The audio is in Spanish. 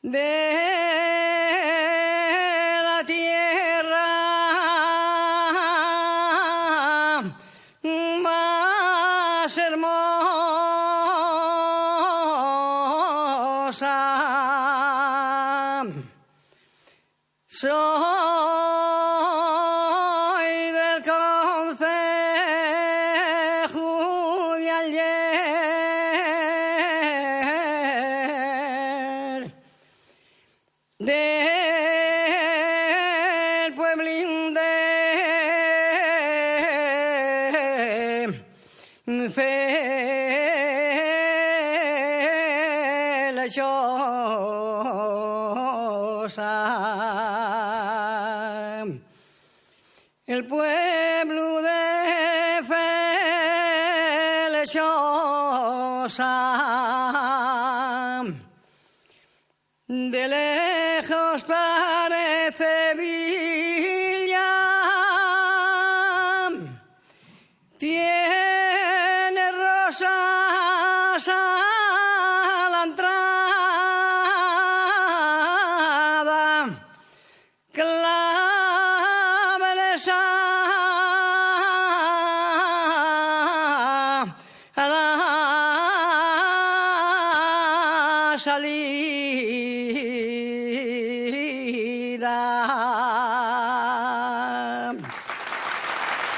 de la tierra más hermosa. Soy del concejo de Aller, del pueblín de Felechosa. El pueblo de Felechosa, de lejos parece villa, tiene rosas a la entrada, claveles a la salida.